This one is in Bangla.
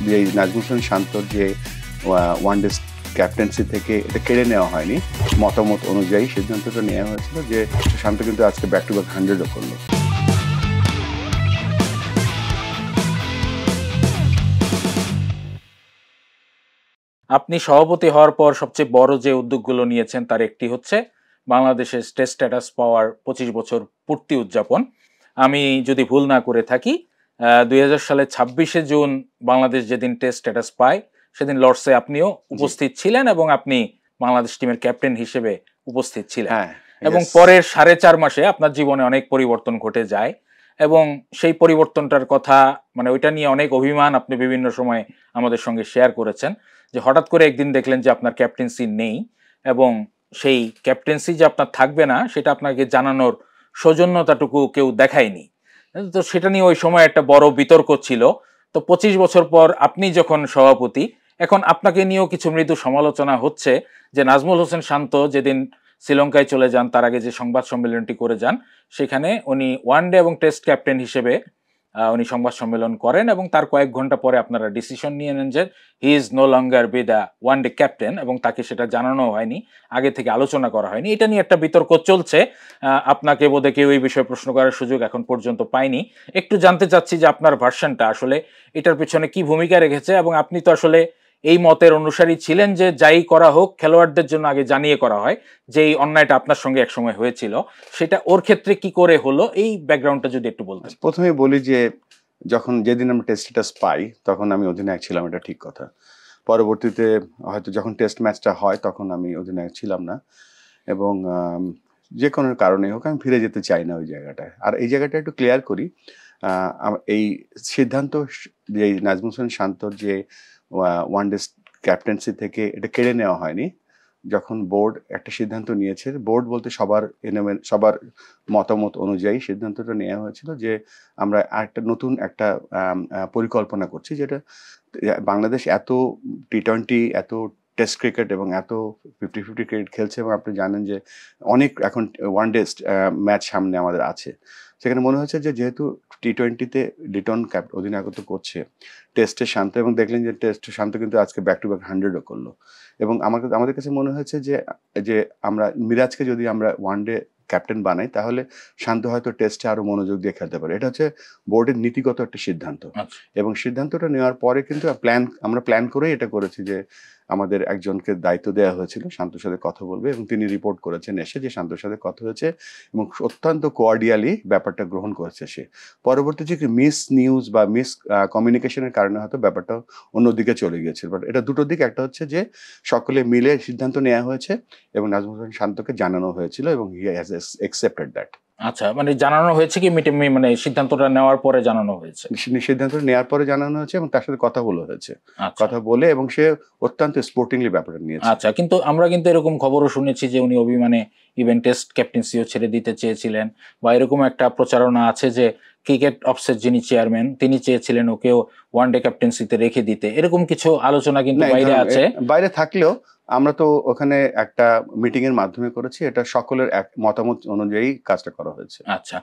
যে নাজমুল হোসেন শান্তর যে ওয়ানডে ক্যাপ্টেন্সি থেকে এটা কেড়ে নেওয়া হয়নি, মতামত অনুযায়ী সিদ্ধান্তটা নেওয়া হয়েছিল যে শান্ত কিন্তু আজকে ব্যাক টু ব্যাক 100ও করলো। আপনি সভাপতি হওয়ার পর সবচেয়ে বড় যে উদ্যোগগুলো নিয়েছেন তার একটি হচ্ছে বাংলাদেশের টেস্ট স্ট্যাটাস পাওয়ার 25 বছর পূর্তি উদযাপন। আমি যদি ভুল না করে থাকি 2000 সালে 26শে জুন বাংলাদেশ যেদিন টেস্ট স্ট্যাটাস পায় সেদিন লর্ডসে আপনিও উপস্থিত ছিলেন এবং আপনি বাংলাদেশ টিমের ক্যাপ্টেন হিসেবে উপস্থিত ছিলেন। এবং পরের 4.5 মাসে আপনার জীবনে অনেক পরিবর্তন ঘটে যায় এবং সেই পরিবর্তনটার কথা মানে ওইটা নিয়ে অনেক অভিমান আপনি বিভিন্ন সময় আমাদের সঙ্গে শেয়ার করেছেন, যে হঠাৎ করে একদিন দেখলেন যে আপনার ক্যাপ্টেন্সি নেই এবং সেই ক্যাপ্টেন্সি যে আপনার থাকবে না সেটা আপনাকে জানানোর সৌজন্যতাটুকু কেউ দেখায়নি। তো সেটা নিয়ে ওই সময় একটা বড় বিতর্ক ছিল। তো 25 বছর পর আপনি যখন সভাপতি, এখন আপনাকে নিয়েও কিছু মৃদু সমালোচনা হচ্ছে যে নাজমুল হোসেন শান্ত যেদিন শ্রীলঙ্কায় চলে যান তার আগে যে সংবাদ সম্মেলনটি করে যান সেখানে উনি ওয়ানডে এবং টেস্ট ক্যাপ্টেন হিসেবে উনি সংবাদ সম্মেলন করেন এবং তার কয়েক ঘন্টা পরে আপনারা ডিসিশন নিয়ে নেন যে he is no longer be the one day captain এবং তাকে সেটা জানানো হয়নি, আগে থেকে আলোচনা করা হয়নি। এটা নিয়ে একটা বিতর্ক চলছে। আপনাকে বোধহয় কেউ এই বিষয়ে প্রশ্ন করার সুযোগ এখন পর্যন্ত পায়নি। একটু জানতে চাচ্ছি যে আপনার ভার্সনটা আসলে এটার পেছনে কি ভূমিকা রেখেছে এবং আপনি তো আসলে এই মতের অনুসারী ছিলেন যে যাই করা হোক খেলোয়াড়দের জন্য আগে জানিয়ে করা হয়, যে এই অন্যায়টা আপনার সঙ্গে একসময় হয়েছিল সেটা ওর ক্ষেত্রে কি করে হলো, এই ব্যাকগ্রাউন্ডটা যদি একটু বলতেন। প্রথমে বলি যে যেদিন আমরা টেস্ট স্ট্যাটাস পাই তখন আমি অধিনায়ক ছিলাম, এটা ঠিক কথা। পরবর্তীতে হয়তো যখন টেস্ট ম্যাচটা হয় তখন আমি অধিনায়ক ছিলাম না এবং যে কোনো কারণে হোক আমি ফিরে যেতে চাই না ওই জায়গাটায়। আর এই জায়গাটা একটু ক্লিয়ার করি, এই সিদ্ধান্ত যে নাজমুল হোসেন শান্তর যে ওয়ানডে ক্যাপ্টেন্সি থেকে এটা কেড়ে নেওয়া হয়নি। যখন বোর্ড একটা সিদ্ধান্ত নিয়েছে, বোর্ড বলতে সবার মতামত অনুযায়ী সিদ্ধান্তটা নেওয়া হয়েছিল যে আমরা নতুন একটা পরিকল্পনা করছি, যেটা বাংলাদেশ এত টি-20 এত টেস্ট ক্রিকেট এবং এত 50-50 ক্রিকেট খেলছে এবং আপনি জানেন যে অনেক এখন ওয়ানডে ম্যাচ সামনে আমাদের আছে। সেখানে মনে হচ্ছে যে যেহেতু টি-20তে লিটন অধিনায়কত্ব করছে, টেস্টে শান্ত, এবং দেখলেন যে টেস্টে শান্ত কিন্তু আজকে ব্যাক টু ব্যাক 100ও করলো। এবং আমাদের কাছে মনে হয়েছে যে আমরা মিরাজকে যদি আমরা ওয়ানডে ক্যাপ্টেন বানাই তাহলে শান্ত হয়তো টেস্টে আরো মনোযোগ দিয়ে খেলতে পারে। এটা হচ্ছে বোর্ডের নীতিগত একটা সিদ্ধান্ত। এবং সিদ্ধান্তটা নেওয়ার পরে কিন্তু আমরা প্ল্যান করেই এটা করেছি যে আমাদের একজনকে দায়িত্ব দেওয়া হয়েছিল শান্তর সাথে কথা বলবে এবং তিনি রিপোর্ট করেছেন এসে যে শান্তর সাথে কথা হয়েছে এবং অত্যন্ত কোয়ার্ডিয়ালি ব্যাপারটা গ্রহণ করেছে সে। পরবর্তী যে মিস নিউজ বা মিস কমিউনিকেশনের কারণে হয়তো ব্যাপারটা অন্যদিকে চলে গিয়েছিল। বাট এটা দুটো দিক, একটা হচ্ছে যে সকলে মিলে সিদ্ধান্ত নেওয়া হয়েছে এবং নাজমুল হোসেন শান্তকে জানানো হয়েছিল এবং হি হ্যাজ অ্যাকসেপ্টেড দ্যাট। আচ্ছা, মানে জানানো হয়েছে কি মানে সিদ্ধান্তটা নেওয়ার পরে জানানো হয়েছে? সিদ্ধান্ত নেওয়ার পরে জানানো হয়েছে এবং তার সাথে কথা বলা হয়েছে, কথা বলে, এবং সে অত্যন্ত স্পোর্টিংলি ব্যাপারটা নিয়েছে। আচ্ছা, কিন্তু আমরা কিন্তু এরকম খবরও শুনেছি যে উনি অভিমানে ইভেন টেস্ট ক্যাপ্টেন্সিও ছেড়ে দিতে চেয়েছিলেন, বা এরকম একটা প্রচারণা আছে যে ক্রিকেট অফসের যিনি চেয়ারম্যান তিনি চেয়েছিলেন ওকেও ওয়ানডে ক্যাপ্টেন্সিতে রেখে দিতে, এরকম কিছু আলোচনা কিন্তু বাইরে আছে। বাইরে থাকলেও আমরা তো ওখানে একটা মিটিং এর মাধ্যমে করেছি, এটা সকলের এক মতামত অনুযায়ী কাজটা করা হয়েছে। আচ্ছা।